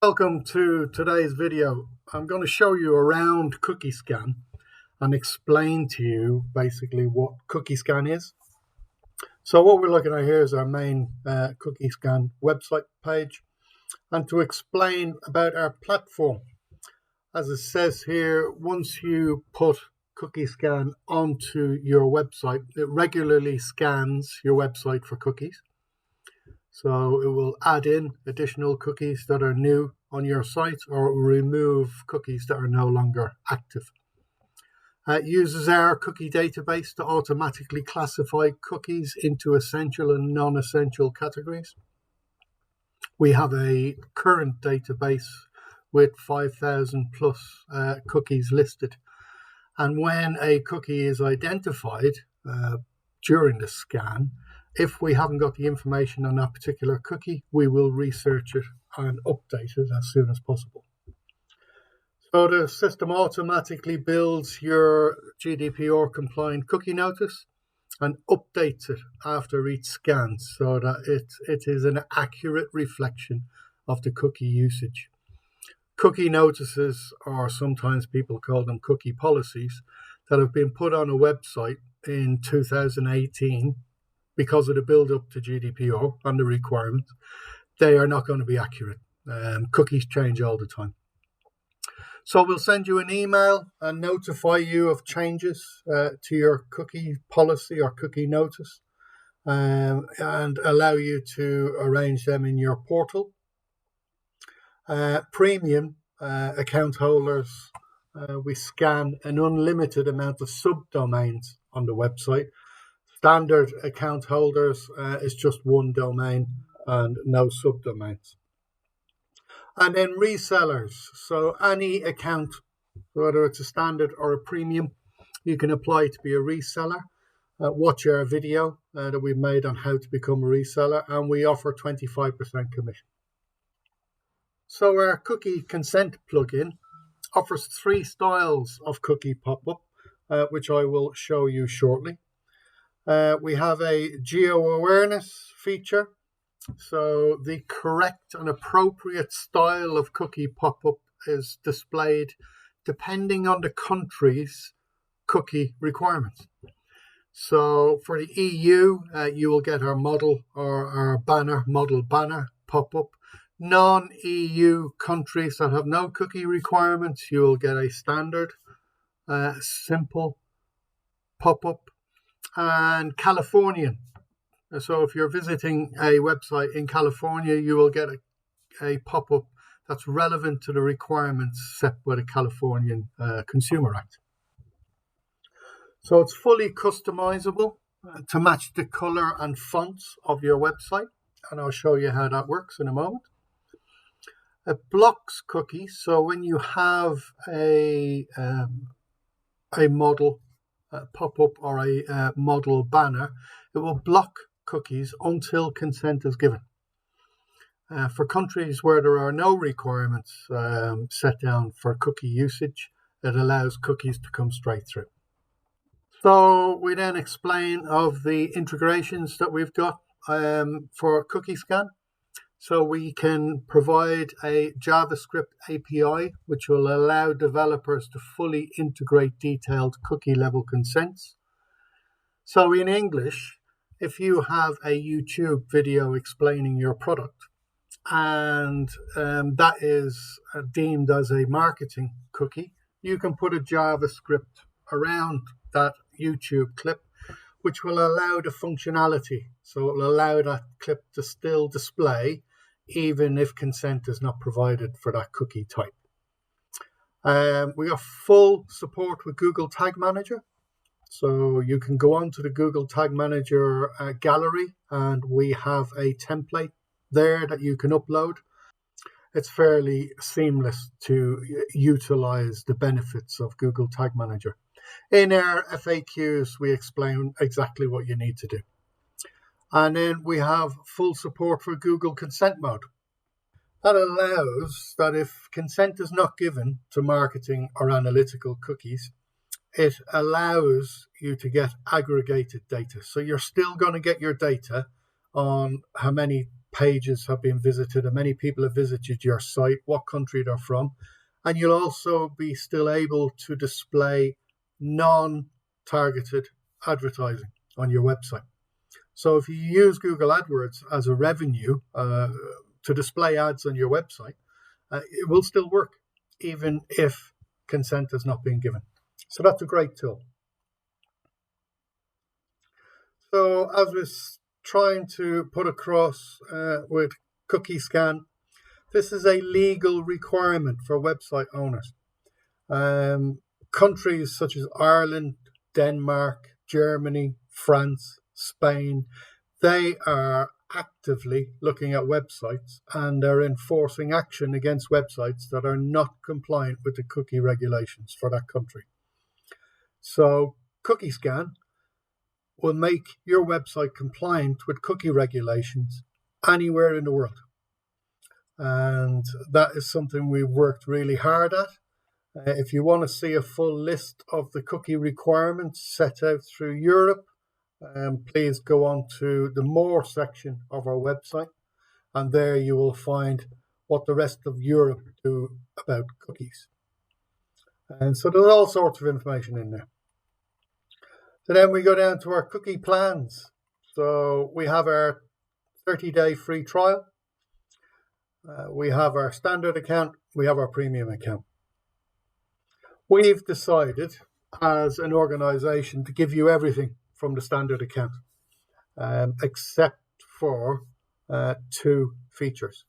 Welcome to today's video. I'm going to show you around CookieScan and explain to you basically what CookieScan is. So what we're looking at here is our main CookieScan website page, and to explain about our platform. As it says here, once you put CookieScan onto your website, it regularly scans your website for cookies. So it will add in additional cookies that are new on your site or remove cookies that are no longer active. It uses our cookie database to automatically classify cookies into essential and non-essential categories. We have a current database with 5,000 plus cookies listed. And when a cookie is identified during the scan, if we haven't got the information on that particular cookie, we will research it and update it as soon as possible. So the system automatically builds your GDPR compliant cookie notice and updates it after each scan so that it is an accurate reflection of the cookie usage. Cookie notices, or sometimes people call them cookie policies, that have been put on a website in 2018 because of the build-up to GDPR and the requirements, they are not going to be accurate. Cookies change all the time. So we'll send you an email and notify you of changes to your cookie policy or cookie notice, and allow you to arrange them in your portal. Premium account holders, we scan an unlimited amount of subdomains on the website. Standard account holders is just one domain and no subdomains. And then resellers. So any account, whether it's a standard or a premium, you can apply to be a reseller. Watch our video that we've made on how to become a reseller, and we offer 25% commission. So our cookie consent plugin offers 3 styles of cookie pop-up, which I will show you shortly. We have a geo-awareness feature. So the correct and appropriate style of cookie pop-up is displayed depending on the country's cookie requirements. So for the EU, you will get our model or our model banner pop-up. Non-EU countries that have no cookie requirements, you will get a standard, simple pop-up. And Californian. So if you're visiting a website in California, you will get a pop-up that's relevant to the requirements set by the Californian Consumer Act. So it's fully customizable to match the color and fonts of your website, and I'll show you how that works in a moment. It blocks cookies, so when you have a model pop-up or a model banner, it will block cookies until consent is given. For countries where there are no requirements set down for cookie usage, it allows cookies to come straight through. So we then explain of the integrations that we've got for CookieScan. So we can provide a JavaScript API, which will allow developers to fully integrate detailed cookie level consents. So in English, if you have a YouTube video explaining your product and that is deemed as a marketing cookie, you can put a JavaScript around that YouTube clip, which will allow the functionality. So it will allow that clip to still display even if consent is not provided for that cookie type. We have full support with Google Tag Manager. So you can go on to the Google Tag Manager gallery, and we have a template there that you can upload. It's fairly seamless to utilize the benefits of Google Tag Manager. In our FAQs, we explain exactly what you need to do. And then we have full support for Google Consent Mode. That allows that if consent is not given to marketing or analytical cookies, it allows you to get aggregated data. So you're still going to get your data on how many pages have been visited, how many people have visited your site, what country they're from. And you'll also be still able to display non-targeted advertising on your website. So if you use Google AdWords as a revenue to display ads on your website, it will still work, even if consent has not been given. So that's a great tool. So as we're trying to put across with CookieScan, this is a legal requirement for website owners. Countries such as Ireland, Denmark, Germany, France, Spain, they are actively looking at websites and are enforcing action against websites that are not compliant with the cookie regulations for that country. So CookieScan will make your website compliant with cookie regulations anywhere in the world. And that is something we've worked really hard at. If you want to see a full list of the cookie requirements set out through Europe, please go on to the More section of our website, and there you will find what the rest of Europe do about cookies. And so there's all sorts of information in there. So then we go down to our cookie plans. So we have our 30-day free trial. We have our standard account. We have our premium account. We've decided as an organization to give you everything from the standard account, except for 2 features.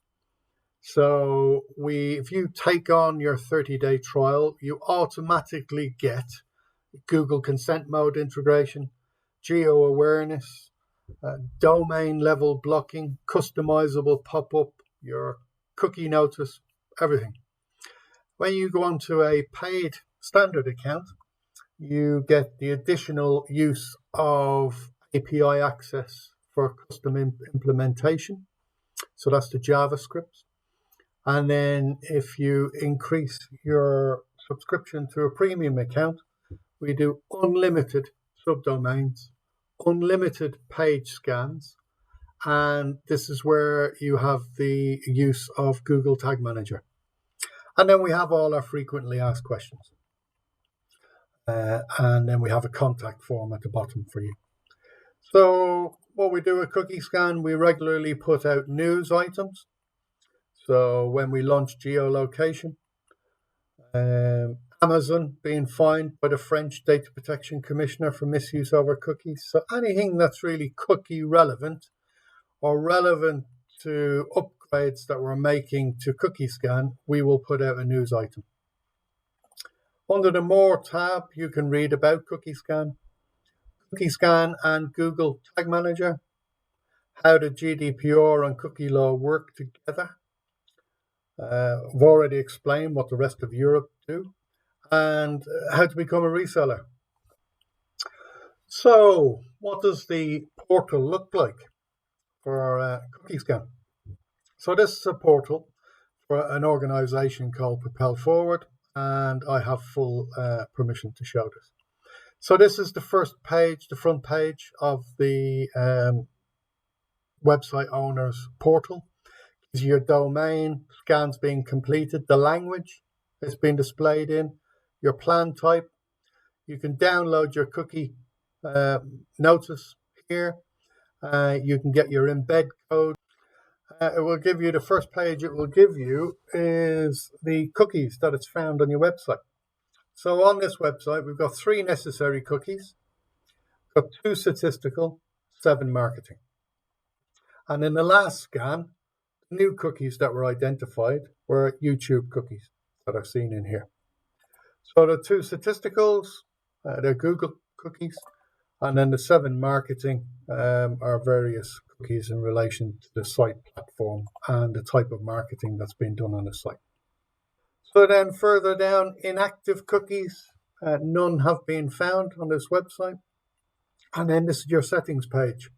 So if you take on your 30-day trial, you automatically get Google Consent Mode integration, geo-awareness, domain level blocking, customizable pop-up, your cookie notice, everything. When you go onto a paid standard account, you get the additional use of API access for custom implementation. So that's the JavaScript. And then if you increase your subscription to a premium account, we do unlimited subdomains, unlimited page scans, and this is where you have the use of Google Tag Manager. And then we have all our frequently asked questions. And then we have a contact form at the bottom for you. So what we do at CookieScan, we regularly put out news items. So when we launch geolocation, Amazon being fined by the French Data Protection Commissioner for misuse over cookies. So anything that's really cookie relevant or relevant to upgrades that we're making to CookieScan, we will put out a news item. Under the More tab, you can read about CookieScan, CookieScan and Google Tag Manager, how the GDPR and cookie law work together. I've already explained what the rest of Europe do, and how to become a reseller. So what does the portal look like for CookieScan? So this is a portal for an organization called Propel Forward, and I have full permission to show this. So this is the first page, the front page of the website owner's portal. Gives you your domain, scans being completed, the language it's been displayed in, your plan type. You can download your cookie notice here. You can get your embed code. It will give you, the first page it will give you is the cookies that it's found on your website. So on this website, we've got 3 necessary cookies, got 2 statistical, 7 marketing. And in the last scan, new cookies that were identified were YouTube cookies that are seen in here. So the 2 statisticals, they're Google cookies, and then the 7 marketing are various cookies in relation to the site platform and the type of marketing that's been done on the site. So then further down, inactive cookies, none have been found on this website. And then this is your settings page.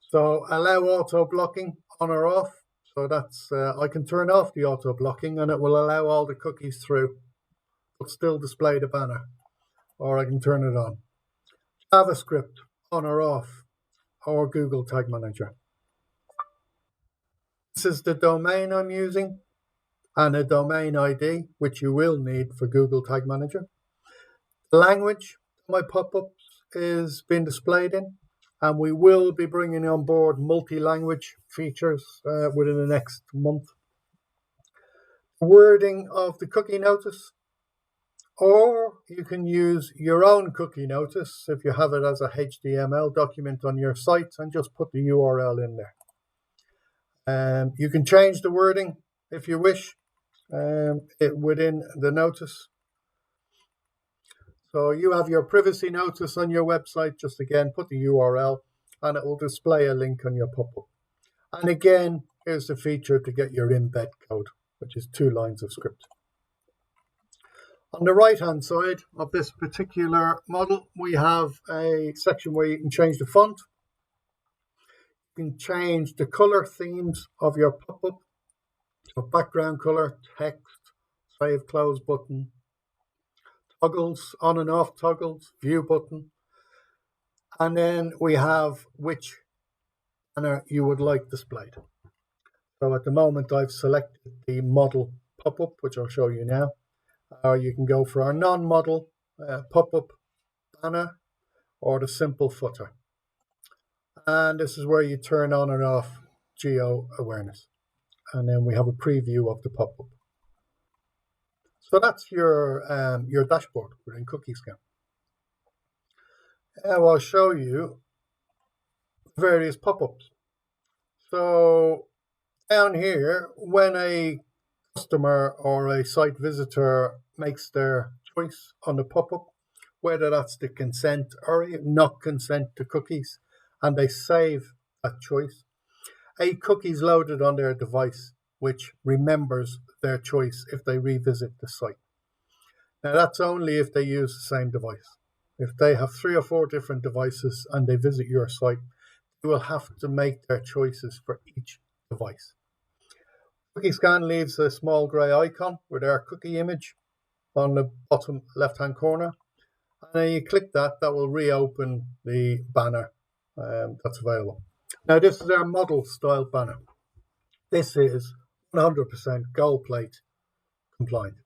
So allow auto blocking on or off. So that's, I can turn off the auto blocking and it will allow all the cookies through, but still display the banner, or I can turn it on. JavaScript on or off, or Google Tag Manager. This is the domain I'm using and a domain ID, which you will need for Google Tag Manager. The language my pop-ups is being displayed in, and we will be bringing on board multi-language features within the next month. Wording of the cookie notice, or you can use your own cookie notice if you have it as a HTML document on your site and just put the URL in there. You can change the wording if you wish within the notice. So you have your privacy notice on your website. Just again, put the URL and it will display a link on your pop-up. And again, here's the feature to get your embed code, which is 2 lines of script. On the right-hand side of this particular model, we have a section where you can change the font. You can change the color themes of your pop-up. So background color, text, save, close button, toggles, on and off toggles, view button. And then we have which banner you would like displayed. So at the moment, I've selected the model pop-up, which I'll show you now. Or you can go for our non-model pop-up banner or the simple footer. And this is where you turn on and off geo awareness. And then we have a preview of the pop-up. So that's your dashboard within CookieScan. Now I'll show you various pop-ups. So down here, when a customer or a site visitor makes their choice on the pop-up, whether that's the consent or not consent to cookies, and they save that choice, a cookie is loaded on their device, which remembers their choice if they revisit the site. Now that's only if they use the same device. If they have 3 or 4 different devices and they visit your site, they will have to make their choices for each device. CookieScan leaves a small grey icon with our cookie image on the bottom left-hand corner. And then you click that, that will reopen the banner that's available. Now this is our model style banner. This is 100% gold plate compliant.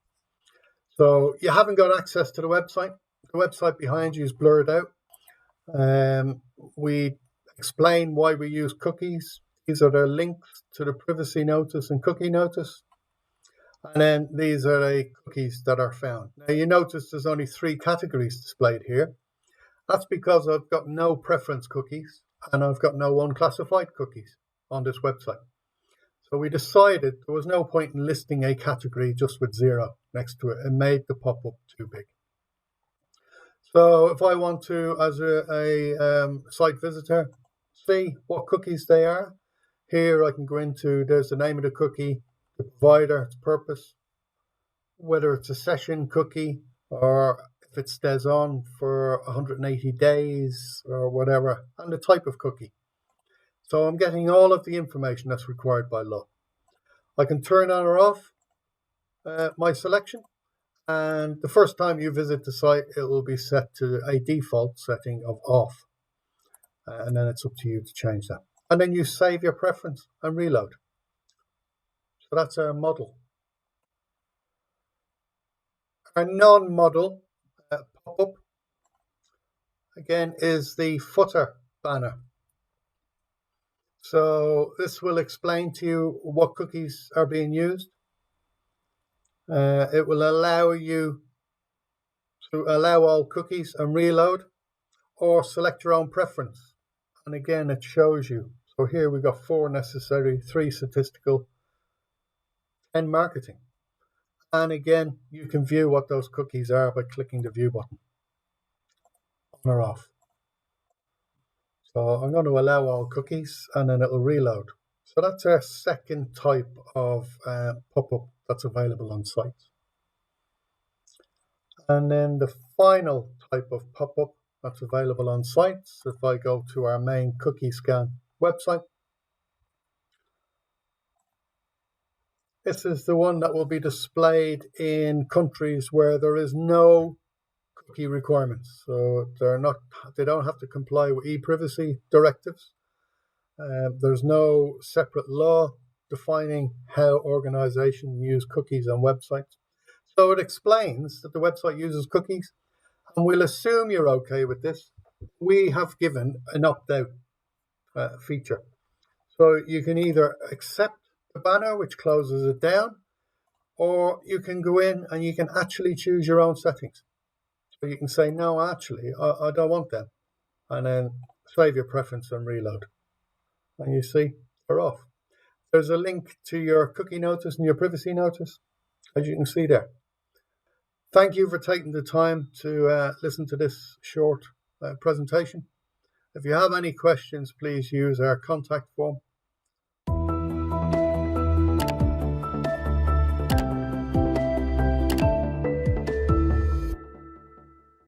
So you haven't got access to the website. The website behind you is blurred out. We explain why we use cookies. These are the links to the privacy notice and cookie notice. And then these are the cookies that are found. Now you notice there's only 3 categories displayed here. That's because I've got no preference cookies and I've got no unclassified cookies on this website. So we decided there was no point in listing a category just with 0 next to it and made the pop-up too big. So if I want to, as a site visitor, see what cookies they are, here I can go into, there's the name of the cookie, the provider, its purpose, whether it's a session cookie or if it stays on for 180 days or whatever, and the type of cookie. So I'm getting all of the information that's required by law. I can turn on or off my selection, and the first time you visit the site, it will be set to a default setting of off. And then it's up to you to change that. And then you save your preference and reload. So that's our model. Our non-model pop-up, again, is the footer banner. So this will explain to you what cookies are being used. It will allow you to allow all cookies and reload, or select your own preference. And again, it shows you. So here we've got 4 necessary, 3 statistical, 10 marketing. And again, you can view what those cookies are by clicking the view button, on or off. So I'm going to allow all cookies and then it'll reload. So that's our second type of pop-up that's available on sites. And then the final type of pop-up that's available on sites, if I go to our main CookieScan website, this is the one that will be displayed in countries where there is no cookie requirements. So they don't have to comply with e-privacy directives. There's no separate law defining how organizations use cookies on websites. So it explains that the website uses cookies, and we'll assume you're okay with this. We have given an opt-out feature. So you can either accept the banner, which closes it down, or you can go in and you can actually choose your own settings. So you can say, no, actually, I don't want them. And then save your preference and reload. And you see, they're off. There's a link to your cookie notice and your privacy notice, as you can see there. Thank you for taking the time to listen to this short presentation. If you have any questions, please use our contact form.